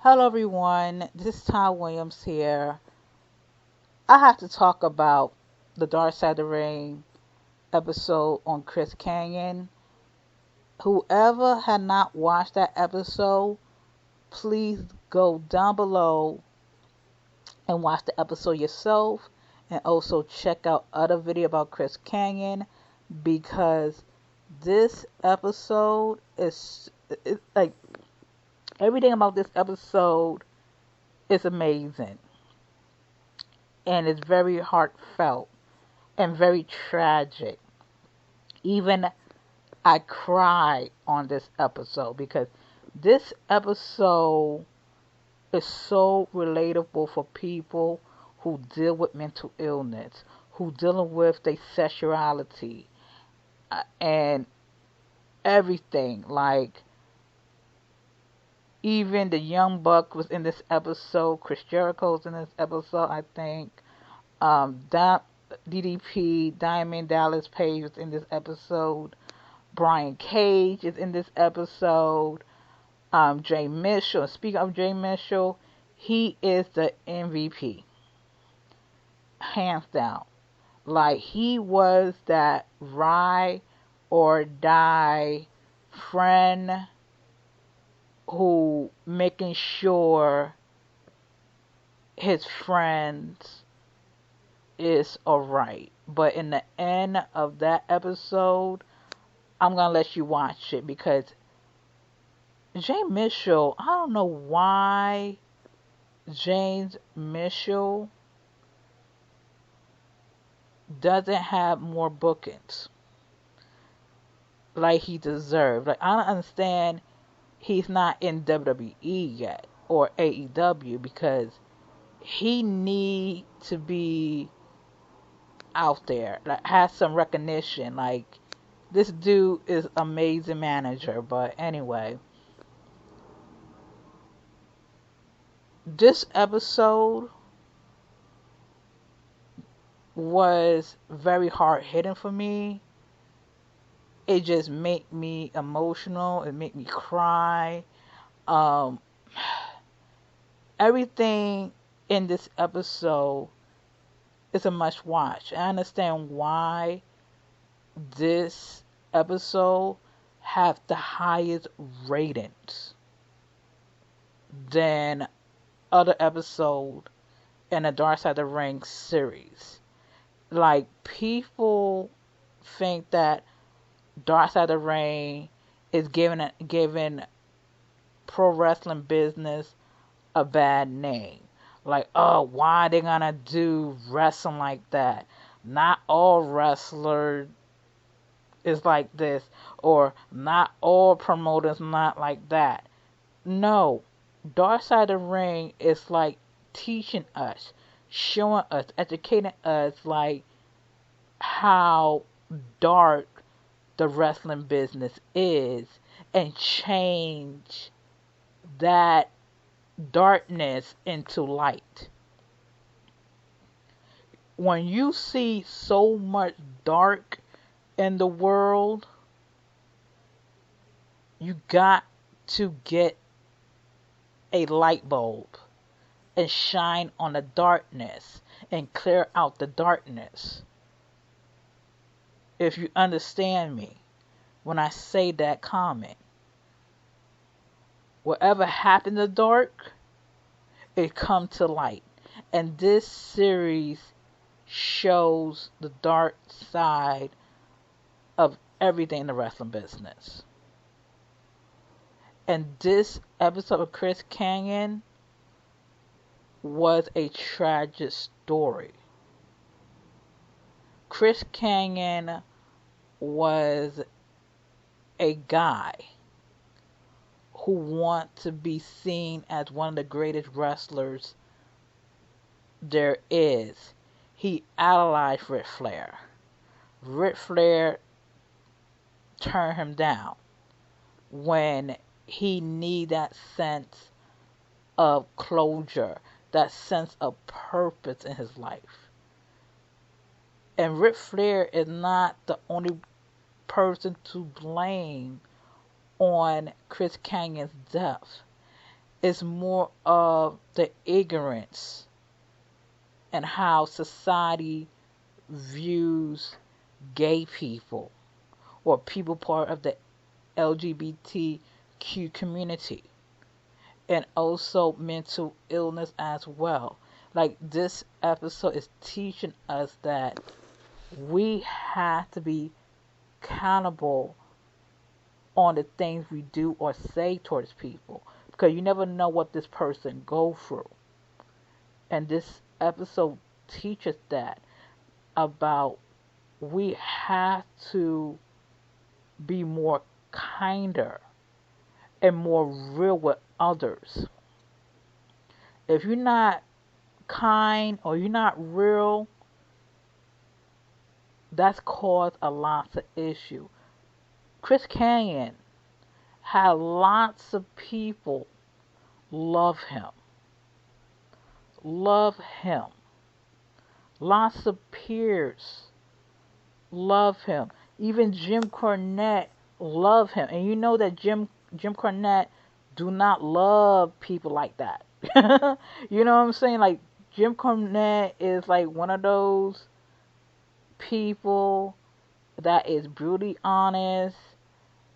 Hello, everyone. This is Tom Williams here. I have to talk about the Darkside of the Ring episode on Chris Kanyon. Whoever had not watched that episode, please go down below and watch the episode yourself, and also check out other video about Chris Kanyon because this episode is like everything about this episode is amazing. And it's very heartfelt and very tragic. Even I cried on this episode because this episode is so relatable for people who deal with mental illness, who dealing with their sexuality and everything. Like even the young buck was in this episode. Chris Jericho's in this episode, I think. That DDP, Diamond Dallas Page is in this episode. Brian Cage is in this episode. Jay Mitchell. Speaking of Jay Mitchell, he is the MVP. Hands down. Like, he was that ride or die friend who making sure his friends is alright. But in the end of that episode, I'm gonna let you watch it because Jay Mitchell, I don't know why James Mitchell doesn't have more bookings like he deserved. Like, I don't understand he's not in WWE yet or AEW because he need to be out there, like has some recognition. Like, this dude is amazing manager. But anyway, this episode was very hard hitting for me. It just made me emotional. It made me cry. Um, Everything in this episode is a must watch. I understand why this episode have the highest ratings than other episode in the Dark Side of the Ring series. Like, people think that Dark Side of the Ring is giving pro wrestling business a bad name. Like, oh, why they gonna do wrestling like that? Not all wrestlers is like this, or not all promoters not like that. No, Dark Side of the Ring is like teaching us, showing us, educating us, like how dark the wrestling business is, and change that darkness into light. When you see so much dark in the world, you got to get a light bulb and shine on the darkness and clear out the darkness. If you understand me when I say that comment. Whatever happened in the dark, it come to light. And this series shows the dark side of everything in the wrestling business. And this episode of Chris Kanyon was a tragic story. Chris Kanyon was a guy who want to be seen as one of the greatest wrestlers there is. He idolized Ric Flair. Ric Flair turned him down when he needed that sense of closure, that sense of purpose in his life. And Ric Flair is not the only person to blame on Chris Kanyon's death. It's more of the ignorance and how society views gay people or people part of the LGBTQ community, and also mental illness as well. Like, this episode is teaching us that we have to be accountable on the things we do or say towards people, because you never know what this person go through. And this episode teaches that about we have to be more kinder and more real with others. If you're not kind or you're not real, that's caused a lot of issue. Chris Kanyon had lots of people love him. Love him. Lots of peers love him. Even Jim Cornette love him. And you know that Jim Cornette do not love people like that. You know what I'm saying? Like, Jim Cornette is like one of those people that is brutally honest,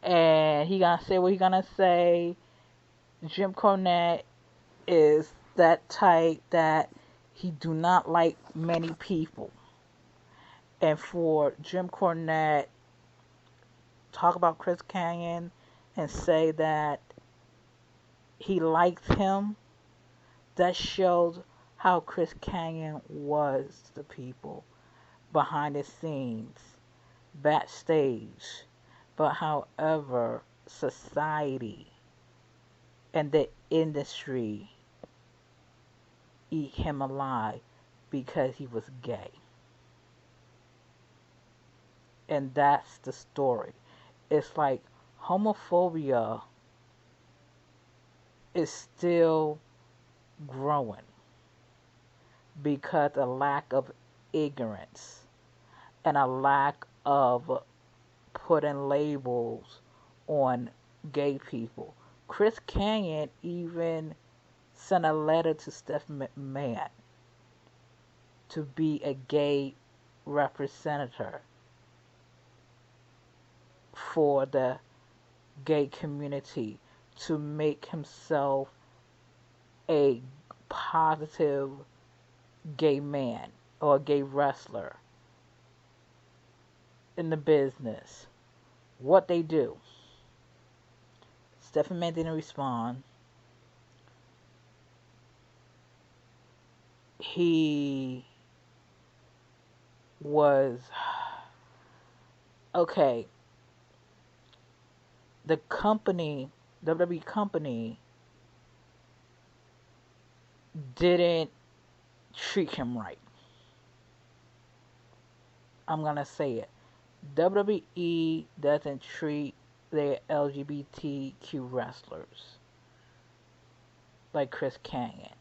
and he gonna say what he gonna say. Jim Cornette is that type that he do not like many people. And for Jim Cornette talk about Chris Kanyon and say that he likes him, that shows how Chris Kanyon was to people behind the scenes, backstage. But however, society and the industry eat him alive because he was gay. And that's the story. It's like homophobia is still growing because of lack of ignorance and a lack of putting labels on gay people. Chris Kanyon even sent a letter to Stephanie McMahon to be a gay representative for the gay community, to make himself a positive gay man or a gay wrestler in the business. What they do, Stephanie McMahon didn't respond. He was okay. The company, WWE company, didn't treat him right. I'm gonna say it. WWE doesn't treat their LGBTQ wrestlers like Chris Kanyon.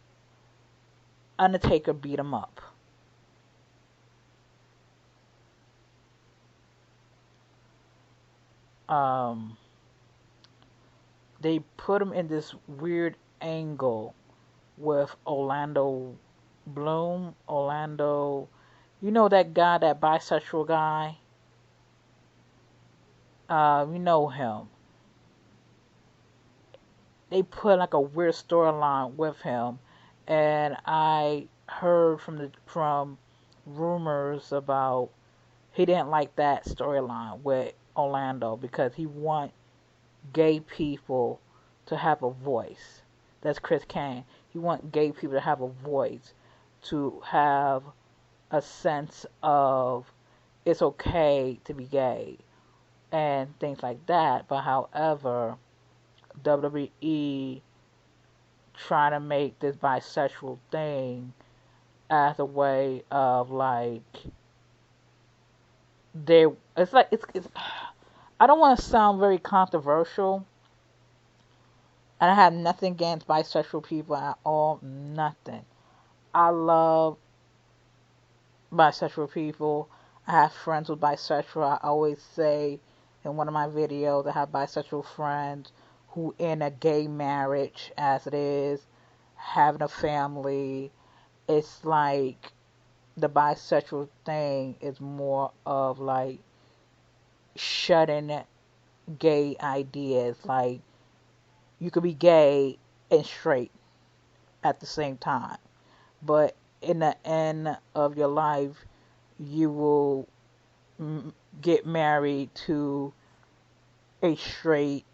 Undertaker beat him up. They put him in this weird angle with Orlando Bloom. You know that guy, that bisexual guy? You know him. They put like a weird storyline with him, and I heard from rumors about he didn't like that storyline with Orlando because he want gay people to have a voice. That's Chris Kane. He want gay people to have a voice, to have a sense of it's okay to be gay and things like that. But however, WWE trying to make this bisexual thing as a way of like it's I don't want to sound very controversial, and I have nothing against bisexual people at all, nothing. I love bisexual people. I have friends with bisexual. I always say in one of my videos I have bisexual friends who in a gay marriage as it is, having a family. It's like the bisexual thing is more of like shutting gay ideas. Like you could be gay and straight at the same time, but in the end of your life, you will get married to a straight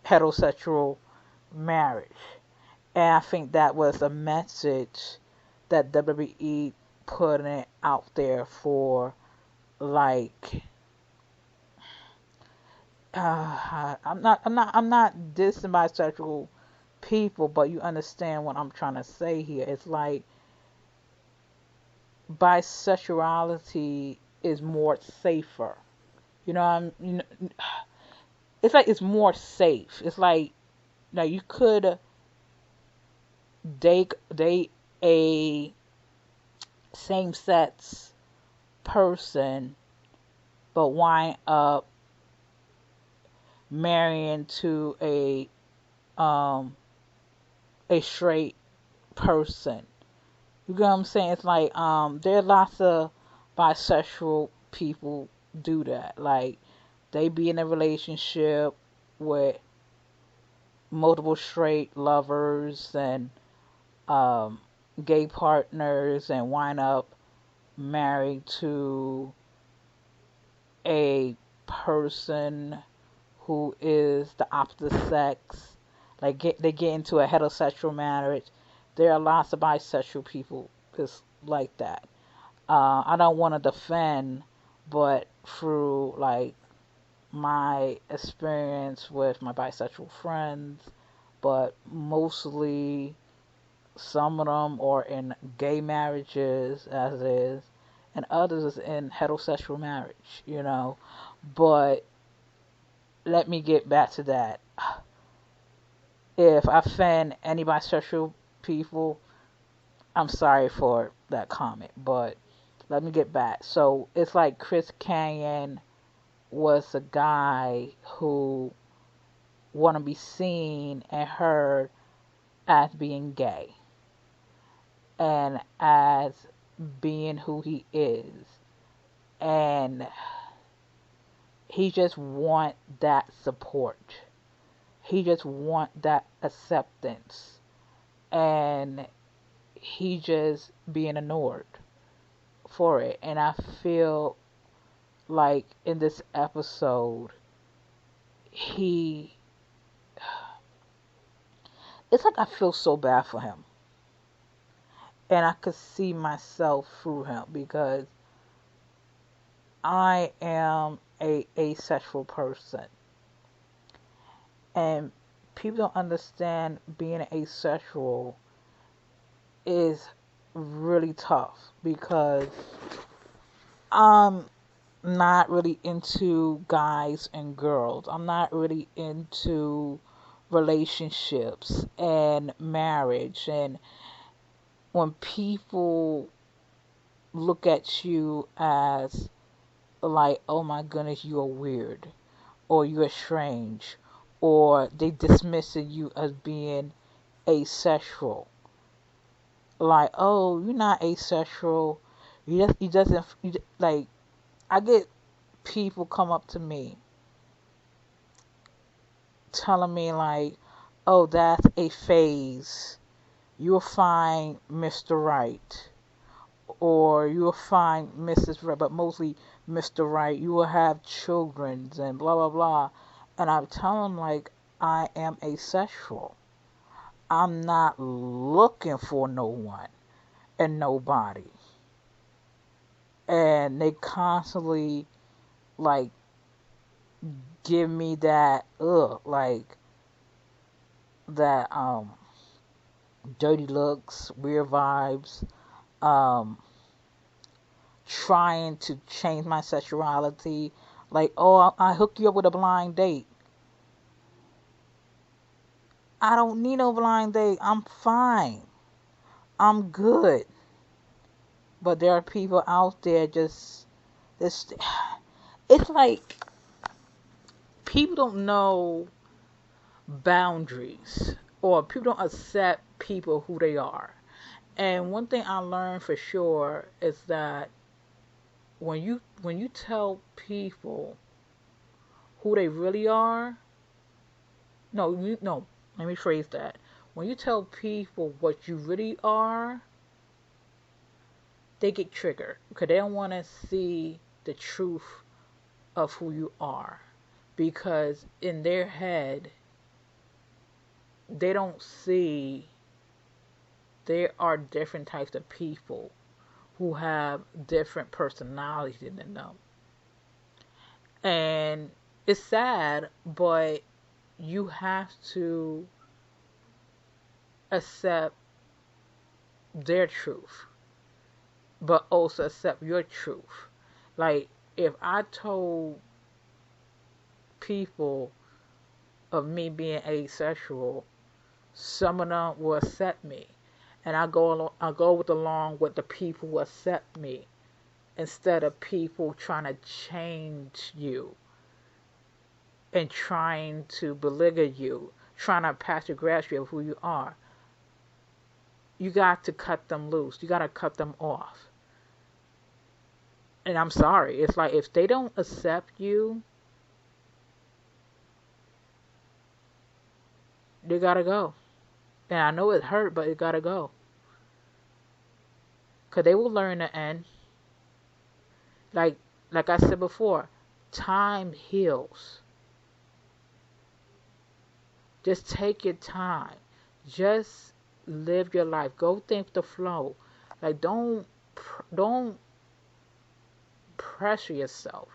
heterosexual marriage. And I think that was a message that WWE put it out there for, like, I'm not dissing bisexual people, but you understand what I'm trying to say here. It's like bisexuality is more safer. You know, it's like it's more safe. It's like now you could date a same sex person, but wind up marrying to a straight person. You get what I'm saying? It's like there are lots of bisexual people do that. Like they be in a relationship with multiple straight lovers and um, gay partners and wind up married to a person who is the opposite sex. Like they get into a heterosexual marriage. There are lots of bisexual people just like that. I don't want to defend, but through like my experience with my bisexual friends, but mostly some of them are in gay marriages as is, and others is in heterosexual marriage, you know. But let me get back to that. If I offend any bisexual people, I'm sorry for that comment, but let me get back. So it's like Chris Kanyon was a guy who want to be seen and heard as being gay and as being who he is, and he just want that support. He just want that acceptance, and he just being ignored for it. And I feel like in this episode, he, it's like I feel so bad for him, and I could see myself through him because I am a asexual person, and people don't understand being asexual is really tough because I'm not really into guys and girls. I'm not really into relationships and marriage. And when people look at you as like, oh my goodness, you are weird, or you're strange, or they dismissing you as being asexual, like, oh, you're not asexual. You doesn't like. I get people come up to me telling me like, oh, that's a phase. You'll find Mr. Right, or you'll find Mrs. Right, but mostly Mr. Right. You will have children and blah blah blah. And I'm telling them like, I am asexual. I'm not looking for no one and nobody. And they constantly like give me that like that dirty looks, weird vibes, um trying to change my sexuality, like, oh, I hook you up with a blind date. I don't need no blind date. I'm fine. I'm good. But there are people out there just this it's like people don't know boundaries, or people don't accept people who they are. And one thing I learned for sure is that when you tell people who they really are, no, let me phrase that. When you tell people what you really are, they get triggered because they don't want to see the truth of who you are. Because in their head, they don't see there are different types of people who have different personalities in them. And it's sad, but you have to accept their truth, but also accept your truth. Like, if I told people of me being asexual, some of them will accept me, and I go along with the people who accept me, instead of people trying to change you and trying to belittle you, trying to pass your grasp of who you are. You got to cut them loose. You got to cut them off. And I'm sorry. It's like, if they don't accept you, they got to go. And I know it hurt, but it got to go. Because they will learn the end. Like I said before, time heals. Just take your time. Just live your life. Go think the flow. Like, don't pressure yourself.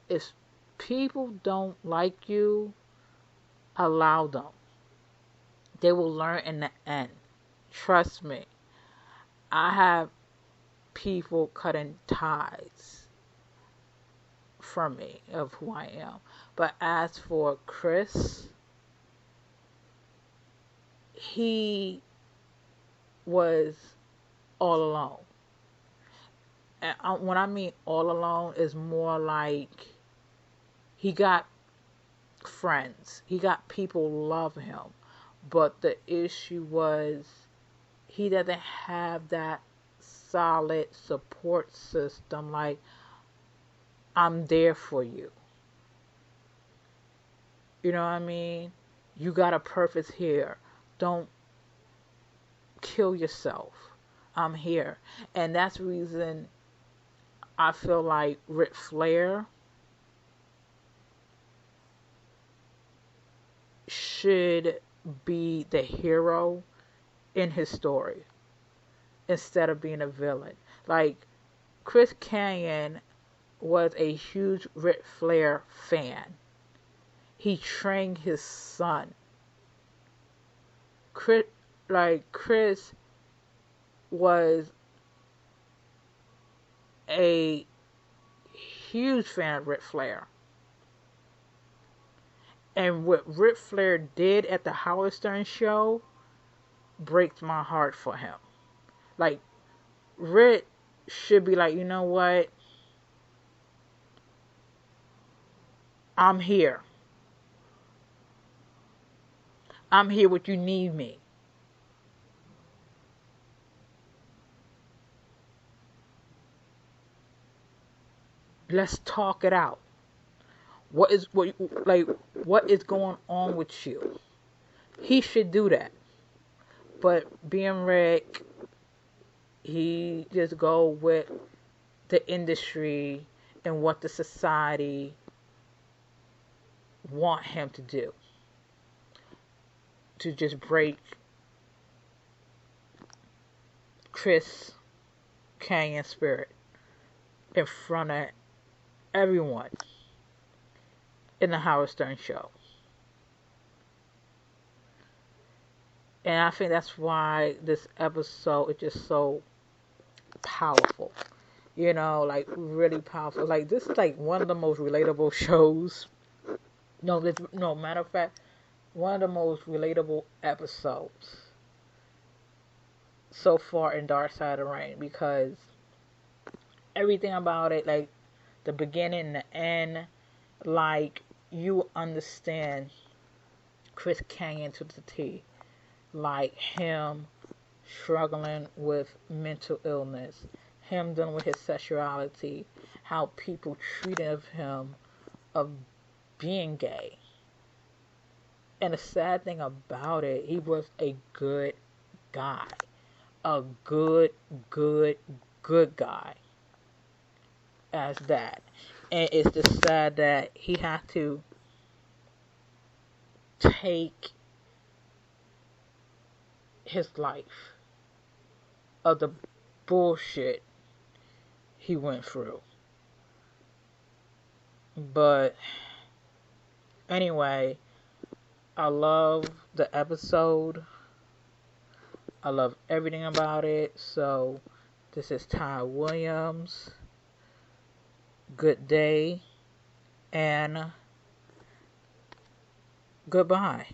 If people don't like you, allow them. They will learn in the end. Trust me. I have people cutting ties from me of who I am. But as for Chris, he was all alone. And when I mean all alone, is more like he got friends. He got people who love him. But the issue was he doesn't have that solid support system. Like, I'm there for you. You know what I mean? You got a purpose here. Don't kill yourself. I'm here. And that's the reason I feel like Ric Flair should be the hero in his story instead of being a villain. Like, Chris Kanyon was a huge Ric Flair fan. He trained his son. Chris was a huge fan of Ric Flair. And what Ric Flair did at the Howard Stern show breaks my heart for him. Like, Rick should be like, you know what? I'm here. I'm here when you need me. Let's talk it out. What is going on with you? He should do that. But being Rick, he just go with the industry and what the society want him to do. To just break Chris Kanyon's spirit in front of everyone in the Howard Stern show. And I think that's why this episode is just so powerful. You know, like, really powerful. Like, this is like one of the most relatable shows. No, matter of fact, one of the most relatable episodes so far in Darkside of the Ring, because everything about it, like the beginning, the end, like, you understand Chris Kanyon to the T. Like him struggling with mental illness, him dealing with his sexuality, how people treated him of being gay. And the sad thing about it, he was a good guy. A good guy as that. And it's just sad that he had to take his life of the bullshit he went through. But anyway, I love the episode. I love everything about it. So this is Ty Williams. Good day and goodbye.